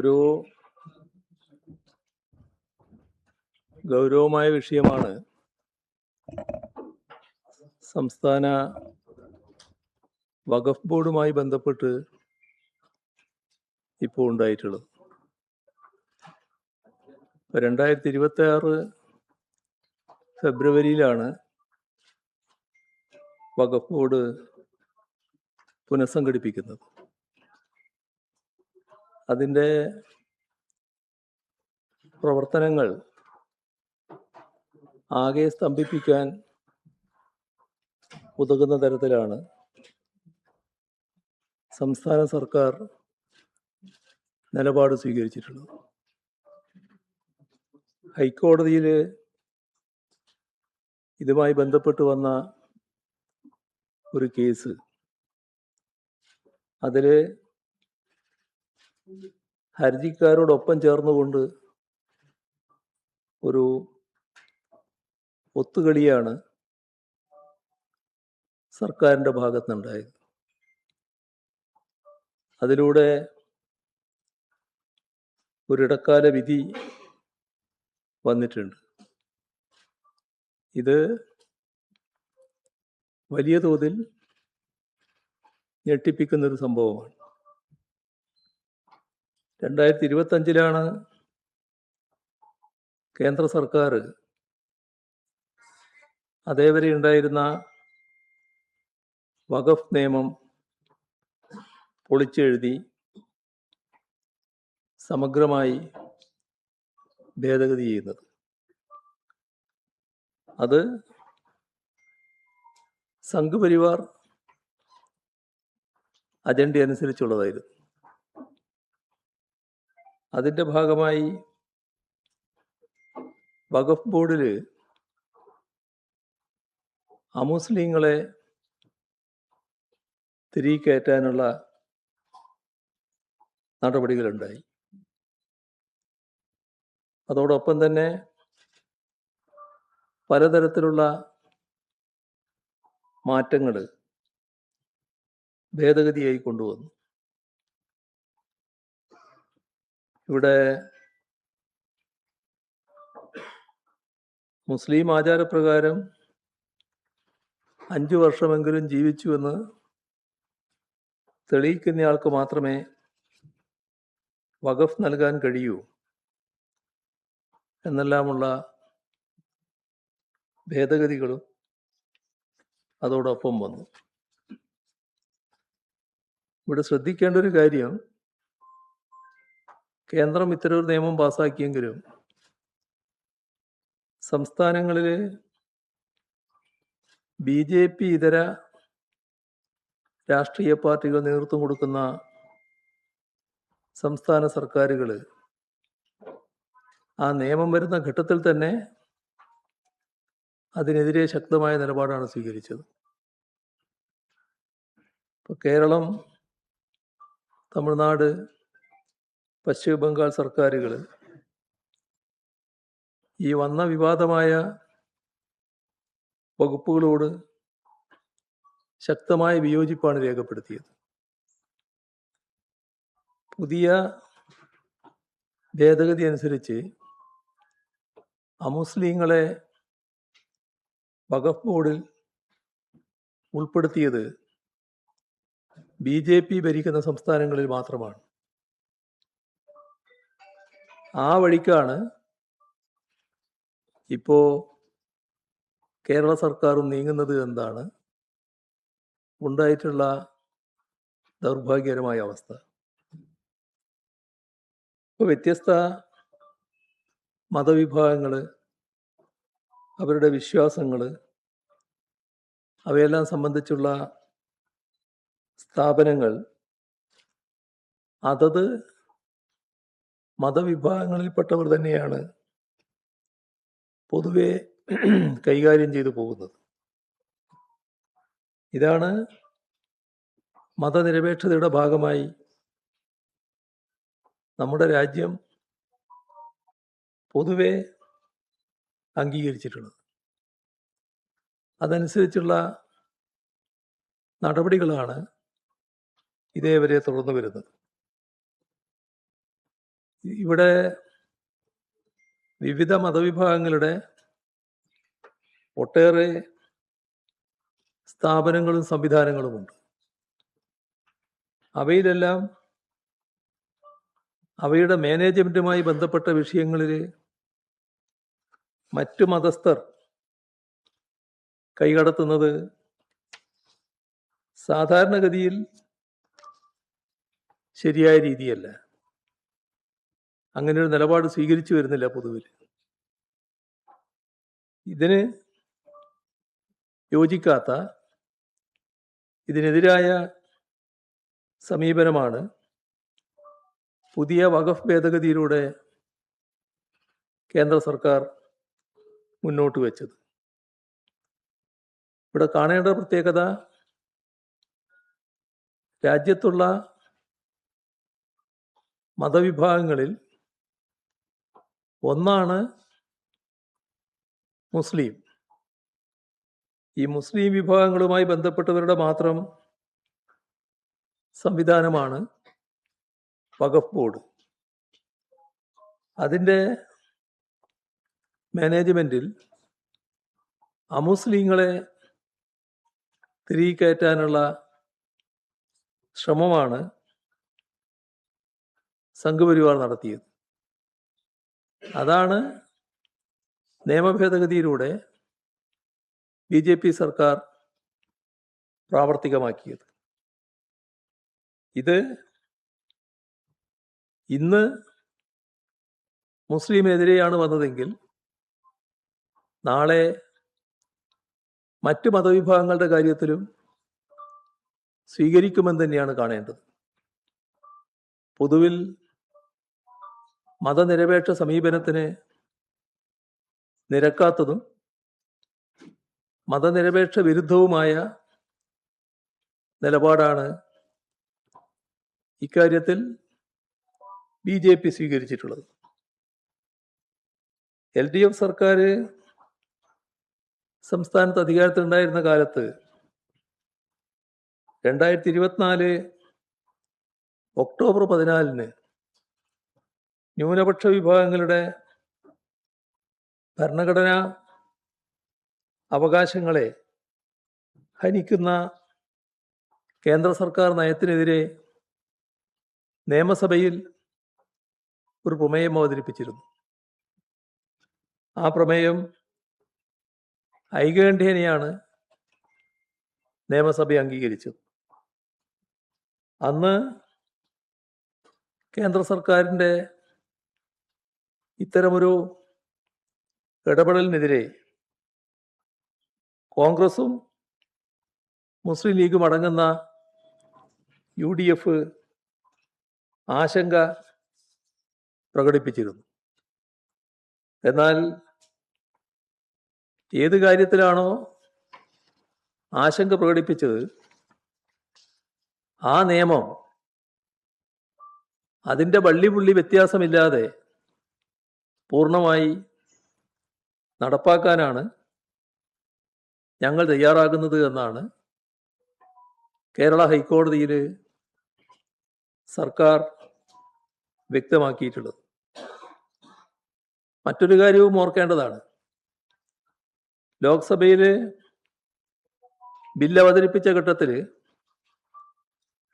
ഒരു ഗൗരവമായ വിഷയമാണ് സംസ്ഥാന വഖഫ് ബോർഡുമായി ബന്ധപ്പെട്ട് ഇപ്പോൾ ഉണ്ടായിട്ടുള്ളത്. 2026 ഫെബ്രുവരിയിലാണ് വഖഫ് ബോർഡ് പുനഃസംഘടിപ്പിക്കുന്നത്. അതിൻ്റെ പ്രവർത്തനങ്ങൾ ആകെ സ്തംഭിപ്പിക്കാൻ ഉതകുന്ന തരത്തിലാണ് സംസ്ഥാന സർക്കാർ നിലപാട് സ്വീകരിച്ചിട്ടുള്ളത്. ഹൈക്കോടതിയിൽ ഇതുമായി ബന്ധപ്പെട്ട് വന്ന ഒരു കേസ്, അതിൽ ഹർജിക്കാരോടൊപ്പം ചേർന്നുകൊണ്ട് ഒരു ഒത്തുകളിയാണ് സർക്കാരിൻ്റെ ഭാഗത്തുനിന്നുണ്ടായത്. അതിലൂടെ ഒരിടക്കാല വിധി വന്നിട്ടുണ്ട്. ഇത് വലിയ തോതിൽ ഞെട്ടിപ്പിക്കുന്നൊരു സംഭവമാണ്. 2025 കേന്ദ്ര സർക്കാർ അതേവരെ ഉണ്ടായിരുന്ന വഖഫ് നിയമം പൊളിച്ചെഴുതി സമഗ്രമായി ഭേദഗതി ചെയ്യുന്നത്. അത് സംഘ് പരിവാർ അജണ്ട അനുസരിച്ചുള്ളതായിരുന്നു. അതിൻ്റെ ഭാഗമായി വഖഫ് ബോർഡിൽ അമുസ്ലിങ്ങളെ തിരികെ കയറ്റാനുള്ള നടപടികളുണ്ടായി. അതോടൊപ്പം തന്നെ പലതരത്തിലുള്ള മാറ്റങ്ങൾ ഭേദഗതിയായി കൊണ്ടുവന്നു. ഇവിടെ മുസ്ലിം ആചാരപ്രകാരം 5 വർഷമെങ്കിലും ജീവിച്ചുവെന്ന് തെളിയിക്കുന്നയാൾക്ക് മാത്രമേ വഖഫ് നൽകാൻ കഴിയൂ എന്നെല്ലാമുള്ള ഭേദഗതികളും അതോടൊപ്പം വന്നു. ഇവിടെ ശ്രദ്ധിക്കേണ്ട ഒരു കാര്യം, കേന്ദ്രം ഇത്തരമൊരു നിയമം പാസാക്കിയെങ്കിലും സംസ്ഥാനങ്ങളിൽ BJP ഇതര രാഷ്ട്രീയ പാർട്ടികൾ നേതൃത്വം കൊടുക്കുന്ന സംസ്ഥാന സർക്കാരുകൾ ആ നിയമം വരുന്ന ഘട്ടത്തിൽ തന്നെ അതിനെതിരെ ശക്തമായ നിലപാടാണ് സ്വീകരിച്ചത്. ഇപ്പോൾ കേരളം, തമിഴ്നാട്, പശ്ചിമ ബംഗാൾ സർക്കാരുകൾ ഈ വന്ന വിവാദമായ വകുപ്പുകളോട് ശക്തമായ വിയോജിപ്പാണ് രേഖപ്പെടുത്തിയത്. പുതിയ ഭേദഗതി അനുസരിച്ച് അമുസ്ലിങ്ങളെ വഖഫ് ബോർഡിൽ ഉൾപ്പെടുത്തിയത് BJP ഭരിക്കുന്ന സംസ്ഥാനങ്ങളിൽ മാത്രമാണ്. ആ വഴിക്കാണ് ഇപ്പോൾ കേരള സർക്കാരും നീങ്ങുന്നത് എന്നാണ് ഉണ്ടായിട്ടുള്ള ദൗർഭാഗ്യകരമായ അവസ്ഥ. ഇപ്പോൾ വ്യത്യസ്ത മതവിഭാഗങ്ങൾ, അവരുടെ വിശ്വാസങ്ങൾ, അവയെല്ലാം സംബന്ധിച്ചുള്ള സ്ഥാപനങ്ങൾ അതത് മതവിഭാഗങ്ങളിൽപ്പെട്ടവർ തന്നെയാണ് പൊതുവെ കൈകാര്യം ചെയ്തു പോകുന്നത്. ഇതാണ് മതനിരപേക്ഷതയുടെ ഭാഗമായി നമ്മുടെ രാജ്യം പൊതുവെ അംഗീകരിച്ചിട്ടുള്ളത്. അതനുസരിച്ചുള്ള നടപടികളാണ് ഇതേവരെ തുടർന്നു വരുന്നത്. ഇവിടെ വിവിധ മതവിഭാഗങ്ങളുടെ ഒട്ടേറെ സ്ഥാപനങ്ങളും സംവിധാനങ്ങളുമുണ്ട്. അവയിലെല്ലാം അവയുടെ മാനേജ്മെൻറ്റുമായി ബന്ധപ്പെട്ട വിഷയങ്ങളിൽ മറ്റു മതസ്ഥർ കൈകടത്തുന്നത് സാധാരണഗതിയിൽ ശരിയായ രീതിയല്ല. അങ്ങനെ ഒരു നിലപാട് സ്വീകരിച്ചു വരുന്നില്ല പൊതുവിൽ. ഇതിന് യോജിക്കാത്ത, ഇതിനെതിരായ സമീപനമാണ് പുതിയ വഖഫ് ഭേദഗതിയിലൂടെ കേന്ദ്ര സർക്കാർ മുന്നോട്ട് വെച്ചത്. ഇവിടെ കാണേണ്ട പ്രത്യേകത, രാജ്യത്തുള്ള മതവിഭാഗങ്ങളിൽ ഒന്നാണ് മുസ്ലിം. ഈ മുസ്ലിം വിഭാഗങ്ങളുമായി ബന്ധപ്പെട്ടവരുടെ മാത്രം സംവിധാനമാണ് വഖഫ് ബോർഡ്. അതിൻ്റെ മാനേജ്മെൻറ്റിൽ അമുസ്ലിങ്ങളെ തിരികെ കയറ്റാനുള്ള ശ്രമമാണ് സംഘപരിവാർ നടത്തിയത്. അതാണ് നിയമഭേദഗതിയിലൂടെ BJP സർക്കാർ പ്രാവർത്തികമാക്കിയത്. ഇത് ഇന്ന് മുസ്ലിമെതിരെയാണ് വന്നതെങ്കിൽ നാളെ മറ്റു മതവിഭാഗങ്ങളുടെ കാര്യത്തിലും സ്വീകരിക്കുമെന്ന് തന്നെയാണ് കാണേണ്ടത്. പൊതുവിൽ മതനിരപേക്ഷ സമീപനത്തിന് നിരക്കാത്തതും മതനിരപേക്ഷ വിരുദ്ധവുമായ നിലപാടാണ് ഇക്കാര്യത്തിൽ BJP സ്വീകരിച്ചിട്ടുള്ളത്. LDF സർക്കാർ സംസ്ഥാനത്ത് അധികാരത്തിലുണ്ടായിരുന്ന കാലത്ത് 2024 ഒക്ടോബർ 14 ന്യൂനപക്ഷ വിഭാഗങ്ങളുടെ ഭരണഘടനാ അവകാശങ്ങളെ ഹനിക്കുന്ന കേന്ദ്ര സർക്കാർ നയത്തിനെതിരെ നിയമസഭയിൽ ഒരു പ്രമേയം അവതരിപ്പിച്ചിരുന്നു. ആ പ്രമേയം ഐകകണ്ഠ്യേനയാണ് നിയമസഭ അംഗീകരിച്ചത്. അന്ന് കേന്ദ്ര സർക്കാരിൻ്റെ ഇത്തരമൊരു ഇടപെടലിനെതിരെ കോൺഗ്രസും മുസ്ലിം ലീഗും അടങ്ങുന്ന UDF ആശങ്ക പ്രകടിപ്പിച്ചിരുന്നു. എന്നാൽ ഏത് കാര്യത്തിലാണോ ആശങ്ക പ്രകടിപ്പിച്ചത്, ആ നിയമം അതിൻ്റെ വള്ളിപുള്ളി വ്യത്യാസമില്ലാതെ പൂർണ്ണമായി നടപ്പാക്കാനാണ് ഞങ്ങൾ തയ്യാറാകുന്നത് എന്നാണ് കേരള ഹൈക്കോടതിയിൽ സർക്കാർ വ്യക്തമാക്കിയിട്ടുള്ളത്. മറ്റൊരു കാര്യവും ഓർക്കേണ്ടതാണ്. ലോക്സഭയിൽ ബില്ല് അവതരിപ്പിച്ച ഘട്ടത്തിൽ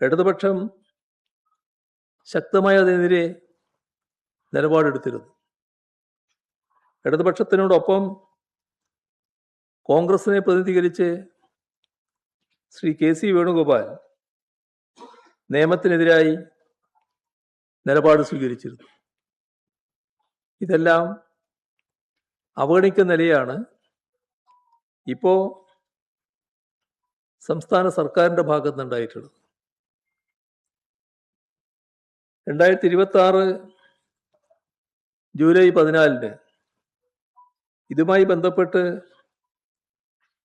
ഇടതുപക്ഷം ശക്തമായി അതിനെതിരെ നിലപാടെടുത്തിരുന്നു. ഇടതുപക്ഷത്തിനോടൊപ്പം കോൺഗ്രസിനെ പ്രതിനിധീകരിച്ച് ശ്രീ KC വേണുഗോപാൽ നിയമത്തിനെതിരായി നിലപാട് സ്വീകരിച്ചിരുന്നു. ഇതെല്ലാം അവഗണിക്കുന്ന നിലയാണ് ഇപ്പോൾ സംസ്ഥാന സർക്കാരിൻ്റെ ഭാഗത്ത് നിന്നുണ്ടായിട്ടുള്ളത്. 2026 ജൂലൈ 14 ഇതുമായി ബന്ധപ്പെട്ട്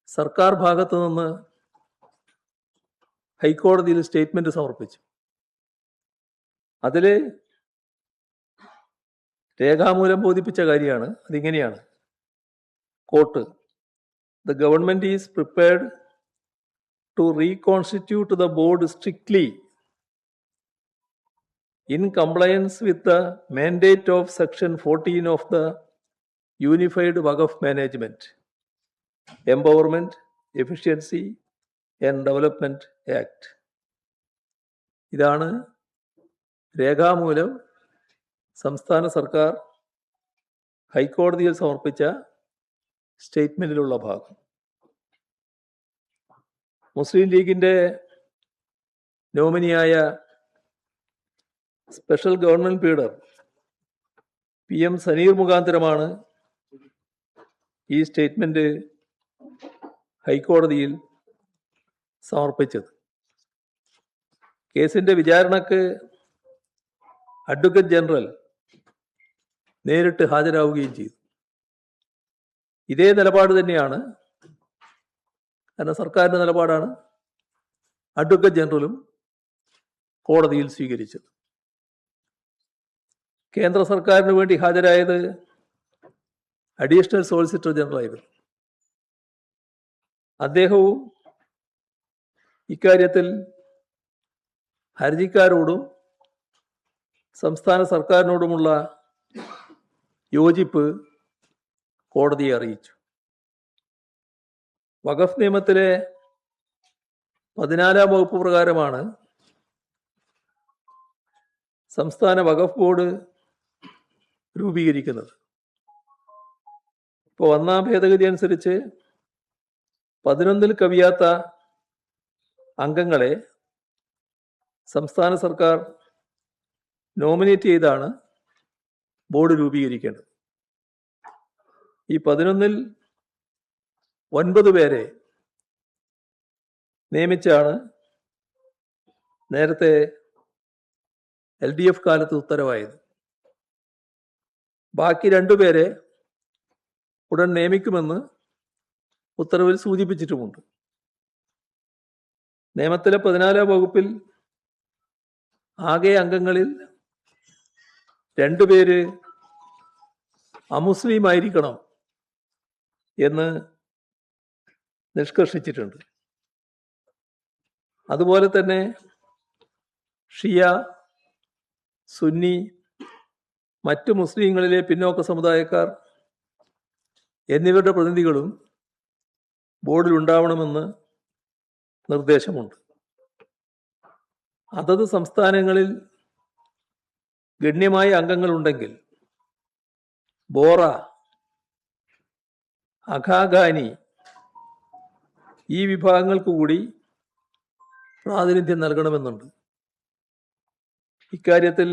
സർക്കാർ ഭാഗത്ത് നിന്ന് ഹൈക്കോടതിയിൽ സ്റ്റേറ്റ്മെന്റ് സമർപ്പിച്ചു. അതിൽ രേഖാമൂലം ബോധിപ്പിച്ച കാര്യമാണ്. അതിങ്ങനെയാണ്: quote, the government is prepared to reconstitute the board strictly in compliance with the mandate of Section 14 of the Unified Waqf Management, Empowerment, Efficiency and Development Act. ഇതാണ് രേഖാമൂലം സംസ്ഥാന സർക്കാർ ഹൈക്കോടതിയിൽ സമർപ്പിച്ച സ്റ്റേറ്റ്മെന്റിലുള്ള ഭാഗം. മുസ്ലിം ലീഗിന്റെ നോമിനിയായ special government leader PM Saneer മുഖാന്തരമാണ് ഈ സ്റ്റേറ്റ്മെന്റ് ഹൈക്കോടതിയിൽ സമർപ്പിച്ചത്. കേസിന്റെ വിചാരണക്ക് അഡ്വക്കേറ്റ് ജനറൽ നേരിട്ട് ഹാജരാവുകയും ചെയ്തു. ഇതേ നിലപാട് തന്നെയാണ്, കാരണം സർക്കാരിന്റെ നിലപാടാണ് അഡ്വക്കേറ്റ് ജനറലും കോടതിയിൽ സ്വീകരിച്ചത്. കേന്ദ്ര സർക്കാരിന് വേണ്ടി ഹാജരായത് അഡീഷണൽ സോളിസിറ്റർ ജനറൽ ആയിരുന്നു. അദ്ദേഹവും ഇക്കാര്യത്തിൽ ഹർജിക്കാരോടും സംസ്ഥാന സർക്കാരിനോടുമുള്ള യോജിപ്പ് കോടതിയെ അറിയിച്ചു. വഖഫ് നിയമത്തിലെ 14-ാം വകുപ്പ് പ്രകാരമാണ് സംസ്ഥാന വഖഫ് ബോർഡ് രൂപീകരിക്കുന്നത്. ഇപ്പോൾ 1-ാം ഭേദഗതി അനുസരിച്ച് 11-ൽ കവിയാത്ത അംഗങ്ങളെ സംസ്ഥാന സർക്കാർ നോമിനേറ്റ് ചെയ്താണ് ബോർഡ് രൂപീകരിക്കേണ്ടത്. ഈ 11-ൽ 9 പേരെ നിയമിച്ചാണ് നേരത്തെ LDF കാലത്ത് ഉത്തരവായത്. ബാക്കി 2 പേരെ ഉടൻ നിയമിക്കുമെന്ന് ഉത്തരവിൽ സൂചിപ്പിച്ചിട്ടുമുണ്ട്. നിയമത്തിലെ 14-ാം വകുപ്പിൽ ആകെ അംഗങ്ങളിൽ 2 പേര് അമുസ്ലിം ആയിരിക്കണം എന്ന് നിഷ്കർഷിച്ചിട്ടുണ്ട്. അതുപോലെ തന്നെ ഷിയ, സുന്നി, മറ്റു മുസ്ലിങ്ങളിലെ പിന്നോക്ക സമുദായക്കാർ എന്നിവരുടെ പ്രതിനിധികളും ബോർഡിൽ ഉണ്ടാവണമെന്ന് നിർദ്ദേശമുണ്ട്. അതത് സംസ്ഥാനങ്ങളിൽ ഗണ്യമായ അംഗങ്ങളുണ്ടെങ്കിൽ ബോറ, അഖാഖാനി ഈ വിഭാഗങ്ങൾക്ക് കൂടി പ്രാതിനിധ്യം നൽകണമെന്നുണ്ട്. ഇക്കാര്യത്തിൽ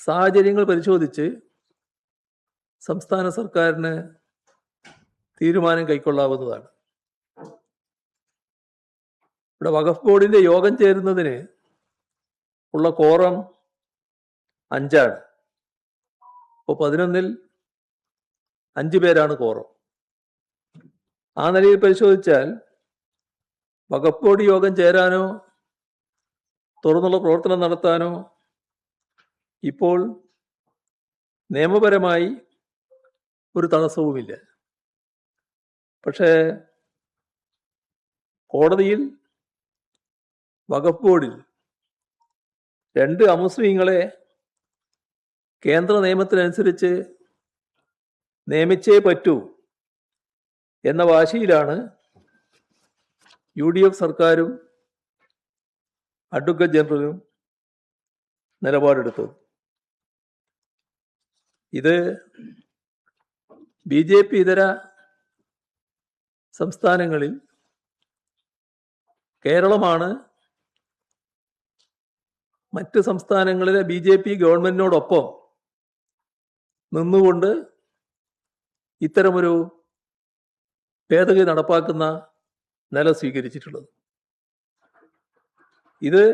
സാഹചര്യങ്ങൾ പരിശോധിച്ച് സംസ്ഥാന സർക്കാരിന് തീരുമാനം കൈക്കൊള്ളാവുന്നതാണ്. ഇവിടെ വഖഫ് ബോർഡിന്റെ യോഗം ചേരുന്നതിന് ഉള്ള കോറം 5 അപ്പോൾ 11-ൽ 5 പേരാണ് കോറം. ആ നിലയിൽ പരിശോധിച്ചാൽ വഖഫ് ബോർഡ് യോഗം ചേരാനോ തുറന്നുള്ള പ്രവർത്തനം നടത്താനോ ഇപ്പോൾ നിയമപരമായി ഒരു തടസ്സവുമില്ല. പക്ഷേ കോടതിയിൽ വഖഫ് ബോർഡിൽ 2 അമുസ്ലിങ്ങളെ കേന്ദ്ര നിയമത്തിനനുസരിച്ച് നിയമിച്ചേ പറ്റൂ എന്ന വാശിയിലാണ് UDF സർക്കാരും അഡ്വക്കേറ്റ് ജനറലും നിലപാടെടുത്തത്. ഇത് BJP ഇതര സംസ്ഥാനങ്ങളിൽ കേരളമാണ് മറ്റ് സംസ്ഥാനങ്ങളിലെ BJP ഗവൺമെന്റിനോടൊപ്പം നിന്നുകൊണ്ട് ഇത്തരമൊരു ഭേദഗതി നടപ്പാക്കുന്ന നില സ്വീകരിച്ചിട്ടുള്ളത്. ഇത്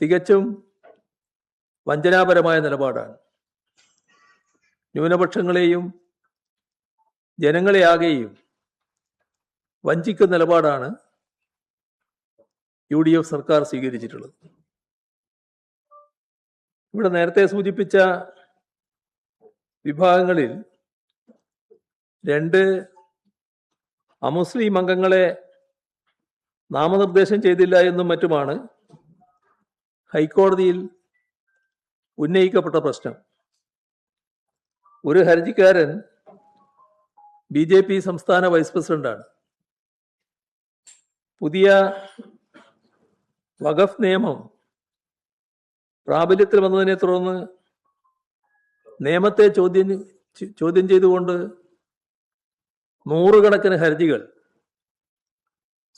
തികച്ചും വഞ്ചനാപരമായ നിലപാടാണ്. ന്യൂനപക്ഷങ്ങളെയും ജനങ്ങളെയാകെയും വഞ്ചിക്കുന്ന നിലപാടാണ് UDF സർക്കാർ സ്വീകരിച്ചിട്ടുള്ളത്. ഇവിടെ നേരത്തെ സൂചിപ്പിച്ച വിഭാഗങ്ങളിൽ 2 അമുസ്ലിം അംഗങ്ങളെ നാമനിർദ്ദേശം ചെയ്തില്ല എന്നും മറ്റുമാണ് ഹൈക്കോടതിയിൽ ഉന്നയിക്കപ്പെട്ട പ്രശ്നം. ഒരു ഹർജിക്കാരൻ BJP സംസ്ഥാന വൈസ് പ്രസിഡന്റാണ്. പുതിയ വഖഫ് നിയമം പ്രാബല്യത്തിൽ വന്നതിനെ തുടർന്ന് നിയമത്തെ ചോദ്യം ചെയ്തുകൊണ്ട് നൂറുകണക്കിന് ഹർജികൾ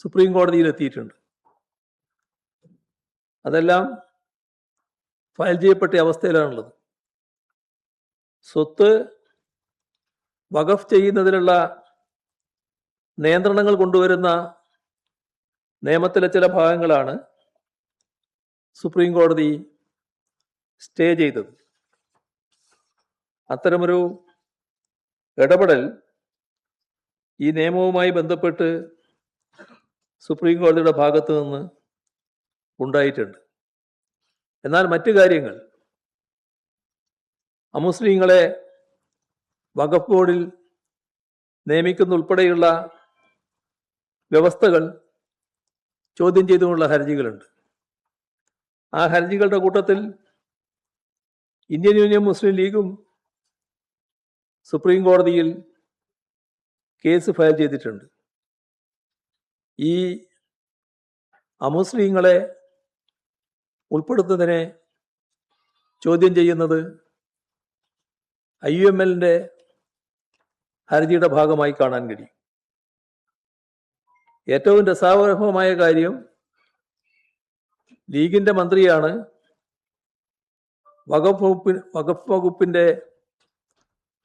സുപ്രീം കോടതിയിൽ എത്തിയിട്ടുണ്ട്. അതെല്ലാം ഫയൽ ചെയ്യപ്പെട്ട അവസ്ഥയിലാണുള്ളത്. സ്വത്ത് വഖഫ് ചെയ്യുന്നതിനുള്ള നിയന്ത്രണങ്ങൾ കൊണ്ടുവരുന്ന നിയമത്തിലെ ചില ഭാഗങ്ങളാണ് സുപ്രീം കോടതി സ്റ്റേ ചെയ്തത്. അത്തരമൊരു ഇടപെടൽ ഈ നിയമവുമായി ബന്ധപ്പെട്ട് സുപ്രീം കോടതിയുടെ ഭാഗത്ത് നിന്ന് ഉണ്ടായിട്ടുണ്ട്. എന്നാൽ മറ്റു കാര്യങ്ങൾ, അമുസ്ലിങ്ങളെ വഖഫ് ബോർഡിൽ നിയമിക്കുന്ന ഉൾപ്പെടെയുള്ള വ്യവസ്ഥകൾ ചോദ്യം ചെയ്തുകൊണ്ടുള്ള ഹർജികളുണ്ട്. ആ ഹർജികളുടെ കൂട്ടത്തിൽ ഇന്ത്യൻ യൂണിയൻ മുസ്ലിം ലീഗും സുപ്രീം കോടതിയിൽ കേസ് ഫയൽ ചെയ്തിട്ടുണ്ട്. ഈ അമുസ്ലിങ്ങളെ ഉൾപ്പെടുത്തുന്നതിനെ ചോദ്യം ചെയ്യുന്നത് IUML ഹർജിയുടെ ഭാഗമായി കാണാൻ കഴിയും. ഏറ്റവും രസാവഹമായ കാര്യം, ലീഗിന്റെ മന്ത്രിയാണ് വഖഫ് വകുപ്പിന്റെ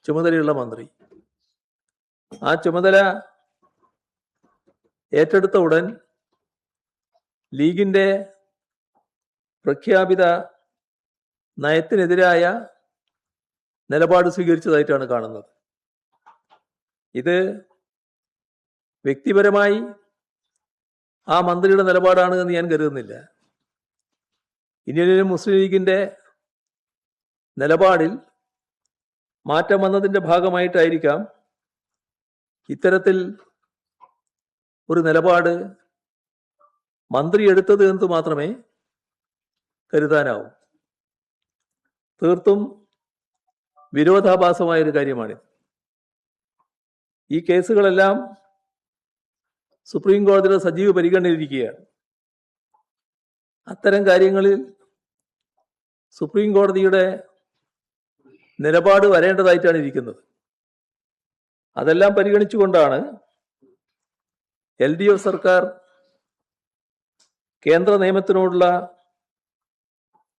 ചുമതലയുള്ള മന്ത്രി. ആ ചുമതല ഏറ്റെടുത്ത ഉടൻ ലീഗിന്റെ പ്രഖ്യാപിത നയത്തിനെതിരായ നിലപാട് സ്വീകരിച്ചതായിട്ടാണ് കാണുന്നത്. ഇത് വ്യക്തിപരമായി ആ മന്ത്രിയുടെ നിലപാടാണ് എന്ന് ഞാൻ കരുതുന്നില്ല. ഇന്ത്യൻ മുസ്ലിം ലീഗിന്റെ നിലപാടിൽ മാറ്റം വന്നതിൻ്റെ ഭാഗമായിട്ടായിരിക്കാം ഇത്തരത്തിൽ ഒരു നിലപാട് മന്ത്രി എടുത്തത് എന്ന് മാത്രമേ കരുതാനാവൂ. തീർത്തും വിരോധാഭാസമായൊരു കാര്യമാണിത്. ഈ കേസുകളെല്ലാം സുപ്രീം കോടതിയുടെ സജീവ പരിഗണനയിലിരിക്കുകയാണ്. അത്തരം കാര്യങ്ങളിൽ സുപ്രീം കോടതിയുടെ നിലപാട് വരേണ്ടതായിട്ടാണ് ഇരിക്കുന്നത്. അതെല്ലാം പരിഗണിച്ചുകൊണ്ടാണ് LDF സർക്കാർ കേന്ദ്ര നിയമത്തിനോടുള്ള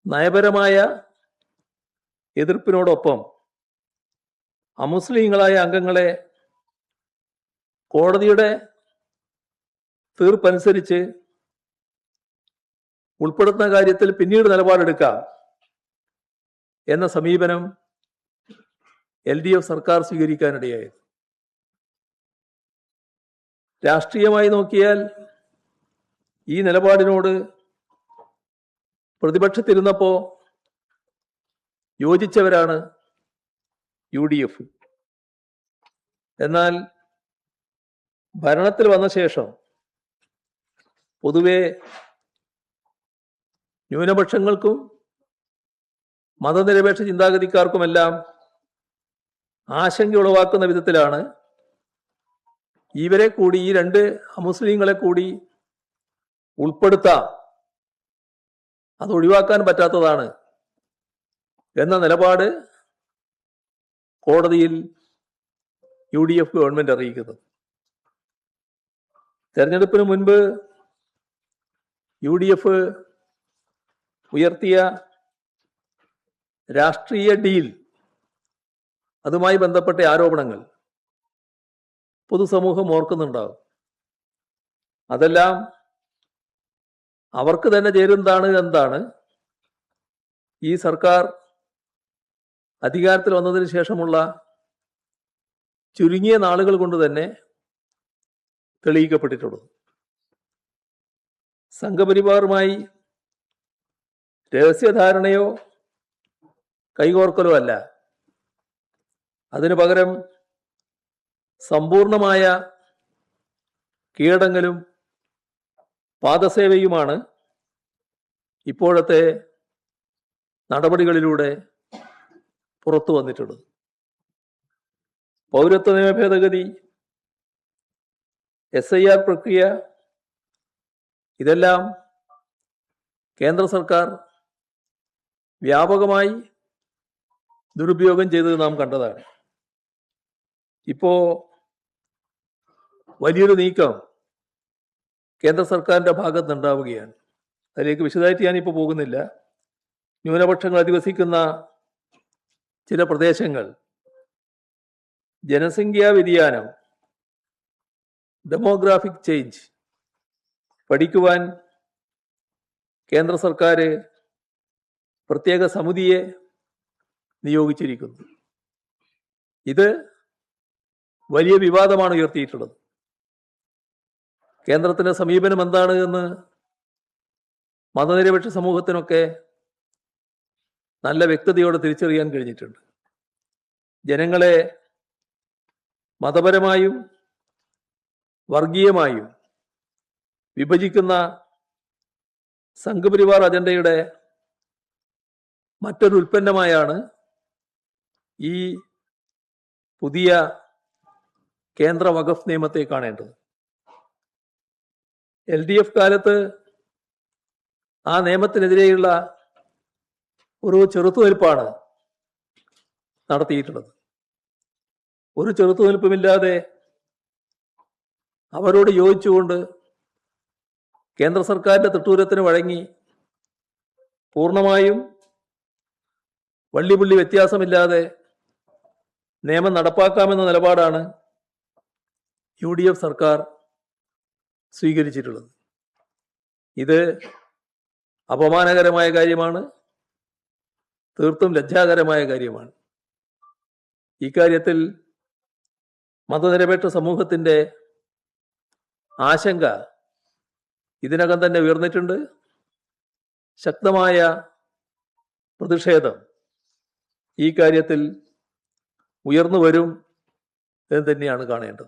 നയപരമായ എതിർപ്പിനോടൊപ്പം അമുസ്ലിങ്ങളായ അംഗങ്ങളെ കോടതിയുടെ തീർപ്പനുസരിച്ച് ഉൾപ്പെടുത്തുന്ന കാര്യത്തിൽ പിന്നീട് നിലപാടെടുക്കാം എന്ന സമീപനം LDF സർക്കാർ സ്വീകരിക്കാനിടയായത്. രാഷ്ട്രീയമായി നോക്കിയാൽ ഈ നിലപാടിനോട് പ്രതിപക്ഷത്തിരുന്നപ്പോൾ യോജിച്ചവരാണ് UDF. എന്നാൽ ഭരണത്തിൽ വന്ന ശേഷം പൊതുവെ ന്യൂനപക്ഷങ്ങൾക്കും മതനിരപേക്ഷ ചിന്താഗതിക്കാർക്കുമെല്ലാം ആശങ്ക ഉളവാക്കുന്ന വിധത്തിലാണ് ഇവരെ കൂടി, ഈ രണ്ട് അമുസ്ലിങ്ങളെ കൂടി ഉൾപ്പെടുത്താം, അത് ഒഴിവാക്കാൻ പറ്റാത്തതാണ് എന്ന നിലപാട് കോടതിയിൽ UDF ഗവൺമെന്റ് അറിയിക്കുന്നത്. തെരഞ്ഞെടുപ്പിന് മുൻപ് UDF ഉയർത്തിയ രാഷ്ട്രീയ ഡീൽ, അതുമായി ബന്ധപ്പെട്ട ആരോപണങ്ങൾ പൊതുസമൂഹം ഓർക്കുന്നുണ്ടാകും. അതെല്ലാം അവർക്ക് തന്നെ ചേരുന്നതാണ് എന്താണ് ഈ സർക്കാർ അധികാരത്തിൽ വന്നതിന് ശേഷമുള്ള ചുരുങ്ങിയ നാളുകൾ കൊണ്ട് തന്നെ തെളിയിക്കപ്പെട്ടിട്ടുള്ളത്. സംഘപരിവാറുമായി രഹസ്യധാരണയോ കൈകോർക്കലോ അല്ല, അതിനു പകരം സമ്പൂർണമായ കീഴടങ്ങലും പാദസേവയുമാണ് ഇപ്പോഴത്തെ നടപടികളിലൂടെ പുറത്തു വന്നിട്ടുള്ളത്. പൗരത്വ നിയമ ഭേദഗതി, SIR പ്രക്രിയ, ഇതെല്ലാം കേന്ദ്ര സർക്കാർ വ്യാപകമായി ദുരുപയോഗം ചെയ്തത് നാം കണ്ടതാണ്. ഇപ്പോ വലിയൊരു നീക്കം കേന്ദ്ര സർക്കാരിന്റെ ഭാഗത്ത് ഉണ്ടാവുകയാണ്. അതിലേക്ക് വിശദമായിട്ട് ഞാനിപ്പോൾ പോകുന്നില്ല. ന്യൂനപക്ഷങ്ങൾ അധിവസിക്കുന്ന ചില പ്രദേശങ്ങൾ ജനസംഖ്യാ വ്യതിയാനം, ഡെമോഗ്രാഫിക് ചേഞ്ച് പഠിക്കുവാൻ കേന്ദ്ര സർക്കാർ പ്രത്യേക സമിതിയെ നിയോഗിച്ചിരിക്കുന്നു. ഇത് വലിയ വിവാദമാണ് ഉയർത്തിയിട്ടുള്ളത്. കേന്ദ്രത്തിന്റെ സമീപനം എന്താണ് എന്ന് മതനിരപേക്ഷ സമൂഹത്തിനൊക്കെ നല്ല വ്യക്തതയോടെ തിരിച്ചറിയാൻ കഴിഞ്ഞിട്ടുണ്ട്. ജനങ്ങളെ മതപരമായും വർഗീയമായും വിഭജിക്കുന്ന സംഘപരിവാർ അജണ്ടയുടെ മറ്റൊരു ഉൽപ്പന്നമായാണ് ഈ പുതിയ കേന്ദ്ര വഖഫ് നിയമത്തെ കാണേണ്ടത്. LDF കാലത്ത് ആ നിയമത്തിനെതിരെയുള്ള ഒരു ചെറുത്തുനിൽപ്പാണ് നടത്തിയിട്ടുള്ളത്. ഒരു ചെറുത്തുനിൽപ്പുമില്ലാതെ അവരോട് യോജിച്ചുകൊണ്ട് കേന്ദ്ര സർക്കാരിന്റെ തിട്ടൂരത്തിന് വഴങ്ങി പൂർണ്ണമായും വള്ളിപുള്ളി വ്യത്യാസമില്ലാതെ നിയമം നടപ്പാക്കാമെന്ന നിലപാടാണ് UDF സർക്കാർ സ്വീകരിച്ചിട്ടുള്ളത്. ഇത് അപമാനകരമായ കാര്യമാണ്, തീർത്തും ലജ്ജാകരമായ കാര്യമാണ്. ഇക്കാര്യത്തിൽ മതനിരപേക്ഷ സമൂഹത്തിന്റെ ആശങ്ക ഇതിനകം തന്നെ ഉയർന്നിട്ടുണ്ട്. ശക്തമായ പ്രതിഷേധം ഈ കാര്യത്തിൽ ഉയർന്നു വരും എന്ന് തന്നെയാണ് കാണേണ്ടത്.